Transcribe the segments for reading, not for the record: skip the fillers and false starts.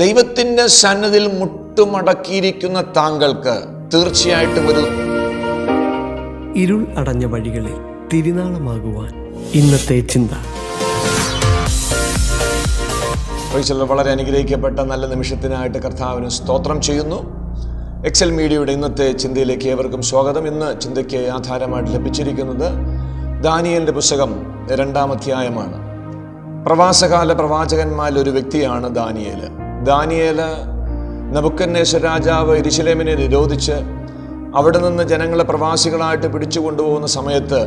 ദൈവത്തിൻ്റെ സന്നിധിയിൽ മുട്ടുമടക്കിയിരിക്കുന്ന താങ്കൾക്ക് തീർച്ചയായിട്ടും ഒരു ഇരുൾ അടഞ്ഞ വഴികളിൽ തിരുനാളമാകുവാൻ ഇന്നത്തെ ചിന്ത. വളരെ അനുഗ്രഹിക്കപ്പെട്ട നല്ല നിമിഷത്തിനായിട്ട് കർത്താവിന് സ്തോത്രം ചെയ്യുന്നു. എക്സൽ മീഡിയയുടെ ഇന്നത്തെ ചിന്തയിലേക്ക് ഏവർക്കും സ്വാഗതം. ഇന്ന് ചിന്തയ്ക്ക് ആധാരമായിട്ട് ലഭിച്ചിരിക്കുന്നത് ദാനിയേലിൻ്റെ പുസ്തകം 2-ാം അധ്യായമാണ്. പ്രവാസകാല പ്രവാചകന്മാരിൽ ഒരു വ്യക്തിയാണ് ദാനിയേൽ. ദാനിയേല് നെബൂഖദ്നേസർ രാജാവ് യെരൂശലേമിനെ നിരോധിച്ച് അവിടെ നിന്ന് ജനങ്ങളെ പ്രവാസികളായിട്ട് പിടിച്ചു കൊണ്ടുപോകുന്ന സമയത്ത്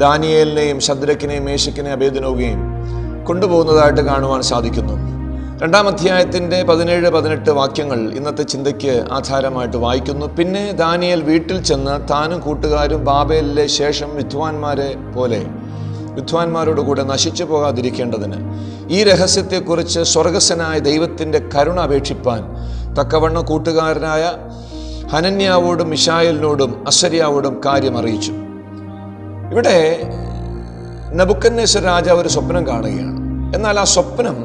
ദാനിയേലിനെയും ശദ്രക്കിനെയും മേശക്കിനെയും അബേദ്നെഗോയെയും കൊണ്ടുപോകുന്നതായിട്ട് കാണുവാൻ സാധിക്കുന്നു. 2-ാം അധ്യായത്തിൻ്റെ 17-18 വാക്യങ്ങൾ ഇന്നത്തെ ചിന്തയ്ക്ക് ആധാരമായിട്ട് വായിക്കുന്നു. പിന്നെ ദാനിയേൽ വീട്ടിൽ ചെന്ന് താനും കൂട്ടുകാരും ബാബേലിലെ ശേഷം വിദ്വാൻമാരോട് കൂടെ നശിച്ചു പോകാതിരിക്കേണ്ടതിന് ഈ രഹസ്യത്തെക്കുറിച്ച് സ്വർഗസ്വനായ ദൈവത്തിൻ്റെ കരുണ അപേക്ഷിപ്പാൻ തക്കവണ്ണം കൂട്ടുകാരനായ ഹനന്യാവോടും മിശായേലിനോടും അസര്യാവോടും കാര്യം അറിയിച്ചു. ഇവിടെ നെബൂഖദ്നേസർ രാജാവ് ഒരു സ്വപ്നം കാണുകയാണ്. എന്നാൽ ആ സ്വപ്നം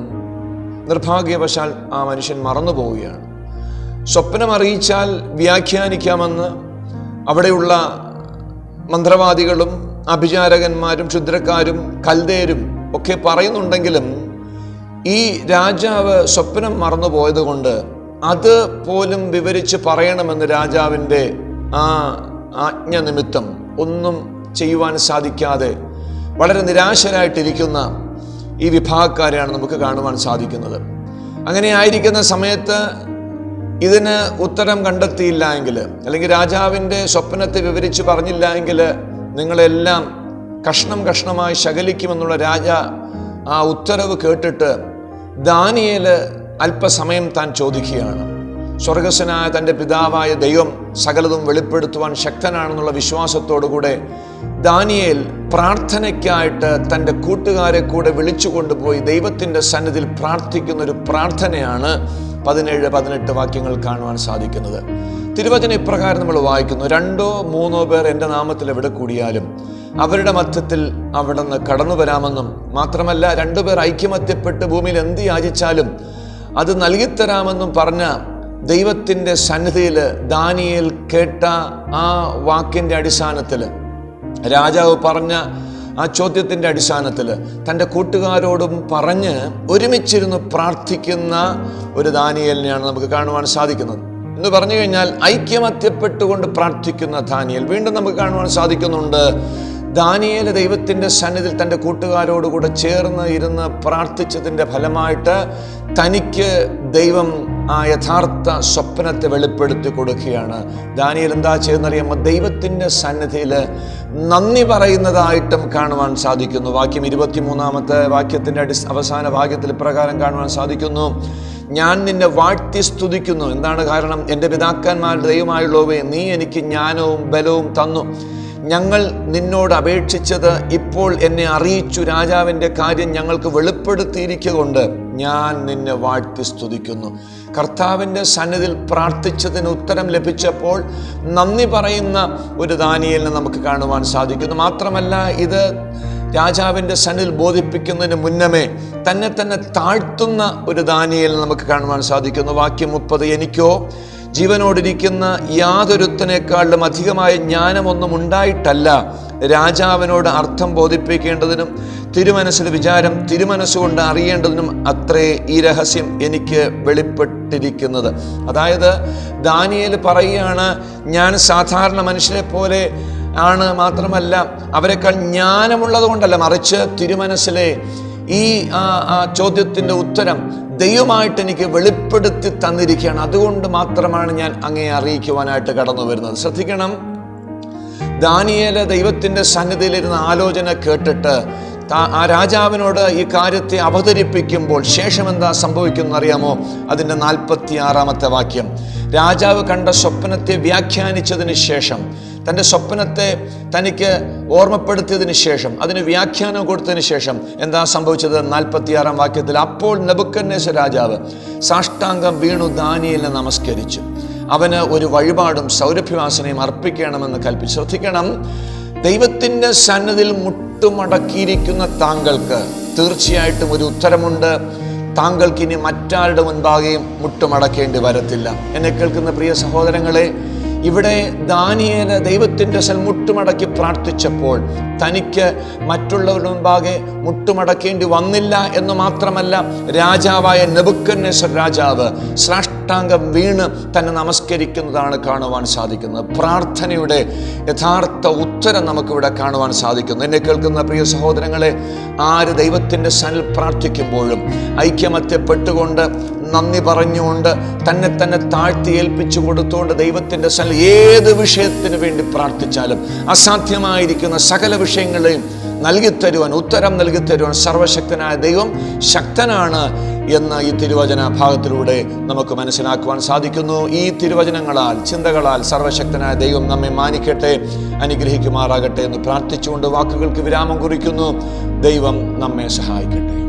നിർഭാഗ്യവശാൽ ആ മനുഷ്യൻ മറന്നുപോവുകയാണ്. സ്വപ്നം അറിയിച്ചാൽ വ്യാഖ്യാനിക്കാമെന്ന് അവിടെയുള്ള മന്ത്രവാദികളും അഭിചാരകന്മാരും ക്ഷുദ്രക്കാരും കൽദേരും ഒക്കെ പറയുന്നുണ്ടെങ്കിലും ഈ രാജാവ് സ്വപ്നം മറന്നുപോയത് കൊണ്ട് അത് പോലും വിവരിച്ച് പറയണമെന്ന് രാജാവിൻ്റെ ആ ആജ്ഞ നിമിത്തം ഒന്നും ചെയ്യുവാൻ സാധിക്കാതെ വളരെ നിരാശരായിട്ടിരിക്കുന്ന ഈ വിഭാഗക്കാരെയാണ് നമുക്ക് കാണുവാൻ സാധിക്കുന്നത്. അങ്ങനെ ആയിരിക്കുന്ന സമയത്ത് ഇതിന് ഉത്തരം കണ്ടെത്തിയില്ല എങ്കിൽ, അല്ലെങ്കിൽ രാജാവിൻ്റെ സ്വപ്നത്തെ വിവരിച്ച് പറഞ്ഞില്ല എങ്കിൽ നിങ്ങളെല്ലാം കഷ്ണം കഷ്ണമായി ശകലിക്കുമെന്നുള്ള ആ ഉത്തരവ് കേട്ടിട്ട് ദാനിയേൽ അല്പസമയം താൻ ചോദിക്കുകയാണ്. സ്വർഗസ്വനായ തൻ്റെ പിതാവായ ദൈവം സകലതും വെളിപ്പെടുത്തുവാൻ ശക്തനാണെന്നുള്ള വിശ്വാസത്തോടുകൂടെ ദാനിയേൽ പ്രാർത്ഥനയ്ക്കായിട്ട് തൻ്റെ കൂട്ടുകാരെ കൂടെ വിളിച്ചു കൊണ്ടുപോയി ദൈവത്തിൻ്റെ സന്നിധിയിൽ പ്രാർത്ഥിക്കുന്നൊരു പ്രാർത്ഥനയാണ് 17-18 വാക്യങ്ങൾ കാണുവാൻ സാധിക്കുന്നത്. തിരുവചനം ഇപ്രകാരം നമ്മൾ വായിക്കുന്നു: 2-3 പേർ എൻ്റെ നാമത്തിൽ എവിടെ കൂടിയാലും അവരുടെ മധ്യത്തിൽ അവിടെ നിന്ന് കടന്നു വരാമെന്നും, മാത്രമല്ല 2 പേർ ഐക്യമത്യപ്പെട്ട് ഭൂമിയിൽ എന്ത് യാചിച്ചാലും അത് നൽകിത്തരാമെന്നും പറഞ്ഞ ദൈവത്തിൻ്റെ സന്നിധിയിൽ ദാനിയേൽ കേട്ട ആ വാക്കിൻ്റെ അടിസ്ഥാനത്തിൽ, രാജാവ് പറഞ്ഞ ആ ചോദ്യത്തിൻ്റെ അടിസ്ഥാനത്തിൽ തൻ്റെ കൂട്ടുകാരോടും പറഞ്ഞ് ഒരുമിച്ചിരുന്ന് പ്രാർത്ഥിക്കുന്ന ഒരു ദാനിയേലിനെയാണ് നമുക്ക് കാണുവാൻ സാധിക്കുന്നത്. എന്ന് പറഞ്ഞു കഴിഞ്ഞാൽ ഐക്യമത്യപ്പെട്ടുകൊണ്ട് പ്രാർത്ഥിക്കുന്ന ദാനിയേൽ. വീണ്ടും നമുക്ക് കാണുവാൻ സാധിക്കുന്നുണ്ട്, ദാനിയേൽ ദൈവത്തിൻ്റെ സന്നിധിയിൽ തൻ്റെ കൂട്ടുകാരോടുകൂടെ ചേർന്ന് ഇരുന്ന് പ്രാർത്ഥിച്ചതിൻ്റെ ഫലമായിട്ട് തനിക്ക് ദൈവം ആ യഥാർത്ഥ സ്വപ്നത്തെ വെളിപ്പെടുത്തി കൊടുക്കുകയാണ്. ദാനിയേൽ എന്താ ചെയ്യുന്നറിയാമോ? ദൈവത്തിൻ്റെ സന്നിധിയിൽ നന്ദി പറയുന്നതായിട്ടും കാണുവാൻ സാധിക്കുന്നു. വാക്യം 23-ാമത്തെ വാക്യത്തിൻ്റെ അവസാന ഭാഗ്യത്തിൽ ഇപ്രകാരം കാണുവാൻ സാധിക്കുന്നു: ഞാൻ നിന്നെ വാഴ്ത്തി സ്തുതിക്കുന്നു. എന്താണ് കാരണം? എൻ്റെ പിതാക്കന്മാരുടെ ദൈവമായുള്ളവേ, നീ എനിക്ക് ജ്ഞാനവും ബലവും തന്നു. ഞങ്ങൾ നിന്നോട് അപേക്ഷിച്ചത് ഇപ്പോൾ എന്നെ അറിയിച്ചു. രാജാവിൻ്റെ കാര്യം ഞങ്ങൾക്ക് വെളിപ്പെടുത്തിയിരിക്കൊണ്ട് ഞാൻ നിന്നെ വാഴ്ത്തി സ്തുതിക്കുന്നു. കർത്താവിൻ്റെ സന്നിധിയിൽ പ്രാർത്ഥിച്ചതിന് ഉത്തരം ലഭിച്ചപ്പോൾ നന്ദി പറയുന്ന ഒരു ദാനിയേലിനെ നമുക്ക് കാണുവാൻ സാധിക്കുന്നു. മാത്രമല്ല, ഇത് രാജാവിൻ്റെ സന്നിധിയിൽ ബോധിപ്പിക്കുന്നതിന് മുന്നമേ തന്നെ താഴ്ത്തുന്ന ഒരു ദാനിയേലിനെ നമുക്ക് കാണുവാൻ സാധിക്കുന്നു. വാക്യം 30: എനിക്കോ ജീവനോടിരിക്കുന്ന യാതൊരുത്തനേക്കാളും അധികമായ ജ്ഞാനമൊന്നും ഉണ്ടായിട്ടല്ല, രാജാവിനോട് അർത്ഥം ബോധിപ്പിക്കേണ്ടതിനും തിരുമനസ്സിലെ വിചാരം തിരുമനസ്സുകൊണ്ട് അറിയേണ്ടതിനും അത്രേ ഈ രഹസ്യം എനിക്ക് വെളിപ്പെട്ടിരിക്കുന്നത്. അതായത് ദാനിയേൽ പറയുകയാണ്, ഞാൻ സാധാരണ മനുഷ്യരെ പോലെ ആണ്, മാത്രമല്ല അവരെക്കാൾ ജ്ഞാനമുള്ളത് കൊണ്ടല്ല, മറിച്ച് തിരുമനസ്സിലെ ഈ ചോദ്യത്തിൻ്റെ ഉത്തരം ദൈവമായിട്ട് എനിക്ക് വെളിപ്പെടുത്തി തന്നിരിക്കുകയാണ്. അതുകൊണ്ട് മാത്രമാണ് ഞാൻ അങ്ങയെ അറിയിക്കുവാനായിട്ട് കടന്നു വരുന്നത്. ശ്രദ്ധിക്കണം, ദാനിയേൽ ദൈവത്തിൻ്റെ സന്നിധിയിലിരുന്ന ആലോചന കേട്ടിട്ട് ആ രാജാവിനോട് ഈ കാര്യത്തെ അവതരിപ്പിക്കുമ്പോൾ ശേഷം എന്താ സംഭവിക്കുന്നത് അറിയാമോ? അതിൻ്റെ 46-ാമത്തെ വാക്യം: രാജാവ് കണ്ട സ്വപ്നത്തെ വ്യാഖ്യാനിച്ചതിന് ശേഷം, തൻ്റെ സ്വപ്നത്തെ തനിക്ക് ഓർമ്മപ്പെടുത്തിയതിന് ശേഷം, അതിന് വ്യാഖ്യാനം കൊടുത്തതിന് ശേഷം എന്താ സംഭവിച്ചത്? 46-ാം വാക്യത്തിൽ: അപ്പോൾ നെബൂഖദ്നേസർ രാജാവ് സാഷ്ടാംഗം വീണു ദാനിയേലിനെ നമസ്കരിച്ചു. അവന് ഒരു വഴിപാടും സൗരഭ്യവാസനയും അർപ്പിക്കണമെന്ന് കൽപ്പിച്ചു. ശ്രദ്ധിക്കണം, ദൈവത്തിൻ്റെ സന്നിധിയിൽ മുട്ടുമടക്കിയിരിക്കുന്ന താങ്കൾക്ക് തീർച്ചയായിട്ടും ഒരു ഉത്തരമുണ്ട്. താങ്കൾക്ക് ഇനി മറ്റാരുടെ മുൻപാകെയും മുട്ടുമടക്കേണ്ടി വരത്തില്ല. എന്നെ കേൾക്കുന്ന പ്രിയ സഹോദരങ്ങളെ, ഇവിടെ ദാനിയേല് ദൈവത്തിൻ്റെ മുട്ടുമടക്കി പ്രാർത്ഥിച്ചപ്പോൾ തനിക്ക് മറ്റുള്ളവരുടെ മുൻപാകെ മുട്ടുമടക്കേണ്ടി വന്നില്ല എന്ന് മാത്രമല്ല, രാജാവായ നെബൂഖദ്നേസർ രാജാവ് സാഷ്ടാംഗം വീണ് തന്നെ നമസ്കരിക്കുന്നതാണ് കാണുവാൻ സാധിക്കുന്നത്. പ്രാർത്ഥനയുടെ യഥാർത്ഥ ഉത്തരം നമുക്കിവിടെ കാണുവാൻ സാധിക്കുന്നു. എന്നെ കേൾക്കുന്ന പ്രിയ സഹോദരങ്ങളെ, ആര് ദൈവത്തിൻ്റെ സന്നിൽ പ്രാർത്ഥിക്കുമ്പോഴും ഐക്യമത്യപ്പെട്ടുകൊണ്ട്, നന്ദി പറഞ്ഞുകൊണ്ട്, തന്നെ താഴ്ത്തി ഏൽപ്പിച്ചു കൊടുത്തുകൊണ്ട് ദൈവത്തിൻ്റെ സന്നിൽ ഏത് വിഷയത്തിന് വേണ്ടി പ്രാർത്ഥിച്ചാലും അസാധ്യമായിരിക്കുന്ന സകല വിഷയങ്ങളെയും നൽകിത്തരുവാൻ, ഉത്തരം നൽകിത്തരുവാൻ സർവശക്തനായ ദൈവം ശക്തനാണ് എന്ന് ഈ തിരുവചന ഭാഗത്തിലൂടെ നമുക്ക് മനസ്സിലാക്കുവാൻ സാധിക്കുന്നു. ഈ തിരുവചനങ്ങളാൽ, ചിന്തകളാൽ സർവശക്തനായ ദൈവം നമ്മെ മാനിക്കട്ടെ, അനുഗ്രഹിക്കുമാറാകട്ടെ എന്ന് പ്രാർത്ഥിച്ചുകൊണ്ട് വാക്കുകൾക്ക് വിരാമം കുറിക്കുന്നു. ദൈവം നമ്മെ സഹായിക്കട്ടെ.